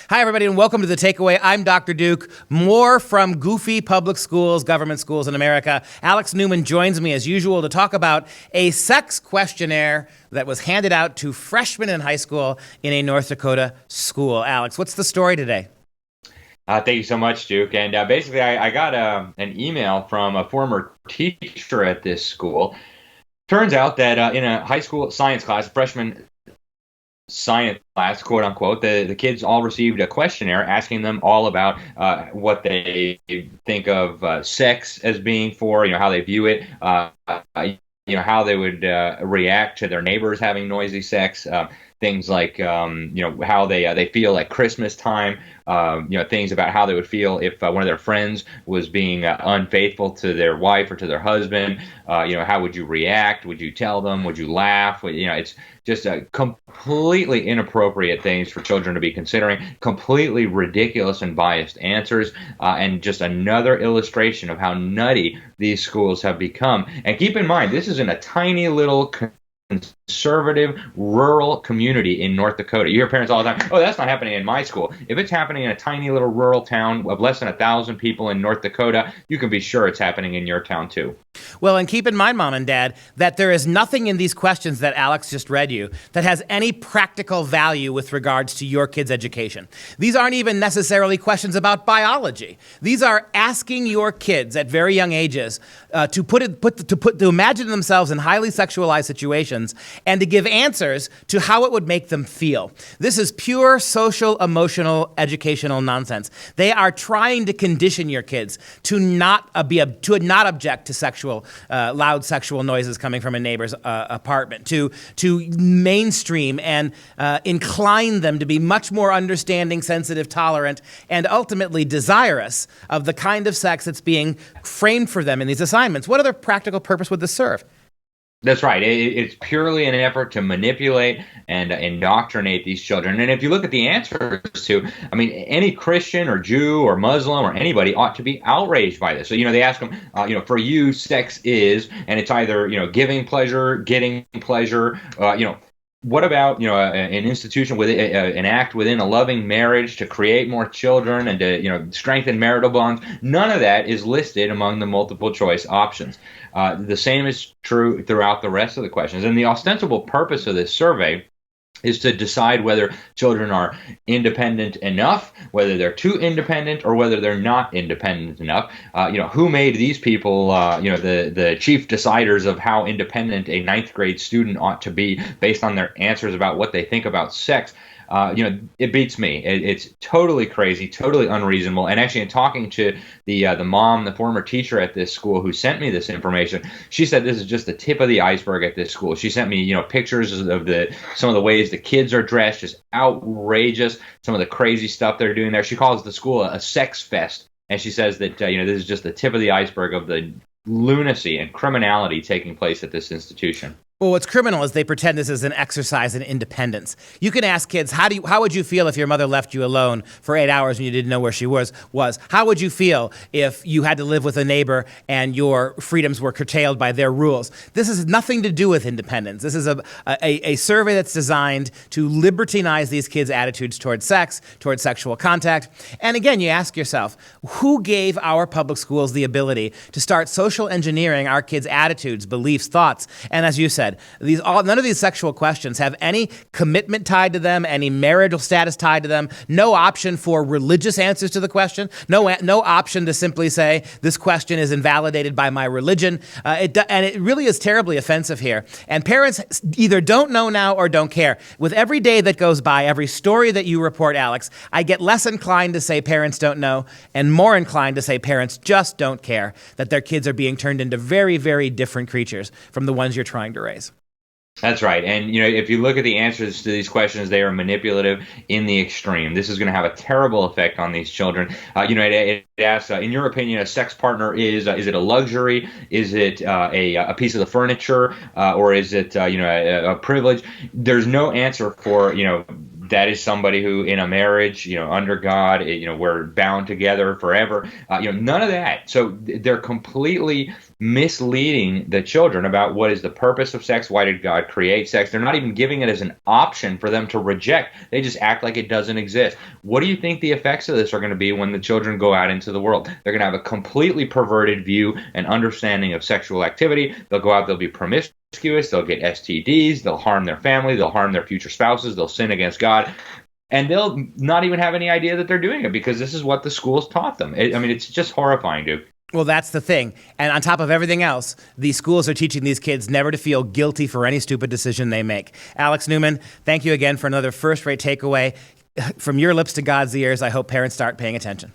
Hi, everybody, and welcome to The Takeaway. I'm Dr. Duke. More from goofy public schools, government schools in America. Alex Newman joins me, as usual, to talk about a sex questionnaire that was handed out to freshmen in high school in a North Dakota school. Alex, what's the story today? Thank you so much, Duke. And basically, I got an email from a former teacher at this school. Turns out that in a high school science class, a freshman science class, quote unquote, the kids all received a questionnaire asking them all about what they think of sex as being for, how they view it, how they would react to their neighbors having noisy sex, things like, how they feel at Christmas time, things about how they would feel if one of their friends was being unfaithful to their wife or to their husband. How would you react? Would you tell them? Would you laugh? It's just completely inappropriate things for children to be considering, completely ridiculous and biased answers, and just another illustration of how nutty these schools have become. And keep in mind, this is in a tiny little conservative rural community in North Dakota. You hear parents all the time, oh, that's not happening in my school. If it's happening in a tiny little rural town of less than 1,000 people in North Dakota, you can be sure it's happening in your town too. Well, and keep in mind, Mom and Dad, that there is nothing in these questions that Alex just read you that has any practical value with regards to your kid's education. These aren't even necessarily questions about biology. These are asking your kids at very young ages to imagine themselves in highly sexualized situations and to give answers to how it would make them feel. This is pure social, emotional, educational nonsense. They are trying to condition your kids to not object to loud sexual noises coming from a neighbor's apartment, to mainstream and incline them to be much more understanding, sensitive, tolerant, and ultimately desirous of the kind of sex that's being framed for them in these assignments. What other practical purpose would this serve? That's right. It's purely an effort to manipulate and indoctrinate these children. And if you look at the answers to, any Christian or Jew or Muslim or anybody ought to be outraged by this. So, they ask them, for you, sex is, and it's either, giving pleasure, getting pleasure, what about an institution with an act within a loving marriage to create more children and to strengthen marital bonds? None of that is listed among the multiple choice options. The same is true throughout the rest of the questions. And the ostensible purpose of this survey is to decide whether children are independent enough, whether they're too independent, or whether they're not independent enough. Who made these people, the chief deciders of how independent a ninth grade student ought to be based on their answers about what they think about sex. It beats me. It's totally crazy, totally unreasonable. And actually, in talking to the mom, the former teacher at this school who sent me this information, she said this is just the tip of the iceberg at this school. She sent me, pictures of some of the ways the kids are dressed, just outrageous. Some of the crazy stuff they're doing there. She calls the school a sex fest, and she says that this is just the tip of the iceberg of the lunacy and criminality taking place at this institution. Well, what's criminal is they pretend this is an exercise in independence. You can ask kids, how would you feel if your mother left you alone for 8 hours and you didn't know where she was? How would you feel if you had to live with a neighbor and your freedoms were curtailed by their rules? This has nothing to do with independence. This is a survey that's designed to libertinize these kids' attitudes towards sex, towards sexual contact. And again, you ask yourself, who gave our public schools the ability to start social engineering our kids' attitudes, beliefs, thoughts? And as you said, none of these sexual questions have any commitment tied to them, any marital status tied to them, no option for religious answers to the question, no option to simply say, this question is invalidated by my religion. And it really is terribly offensive here. And parents either don't know now or don't care. With every day that goes by, every story that you report, Alex, I get less inclined to say parents don't know and more inclined to say parents just don't care that their kids are being turned into very, very different creatures from the ones you're trying to raise. That's right. And, if you look at the answers to these questions, they are manipulative in the extreme. This is going to have a terrible effect on these children. It asks, in your opinion, a sex partner is it a luxury? Is it a piece of the furniture? Or is it, a privilege? There's no answer for, that is somebody who, in a marriage, under God, we're bound together forever. None of that. So they're completely misleading the children about what is the purpose of sex. Why did God create sex? They're not even giving it as an option for them to reject. They just act like it doesn't exist. What do you think the effects of this are going to be when the children go out into the world? They're going to have a completely perverted view and understanding of sexual activity. They'll go out, they'll be promiscuous, they'll get STDs, they'll harm their family, they'll harm their future spouses, they'll sin against God. And they'll not even have any idea that they're doing it because this is what the schools taught them. It's just horrifying, dude. Well, that's the thing. And on top of everything else, these schools are teaching these kids never to feel guilty for any stupid decision they make. Alex Newman, thank you again for another first-rate takeaway. From your lips to God's ears, I hope parents start paying attention.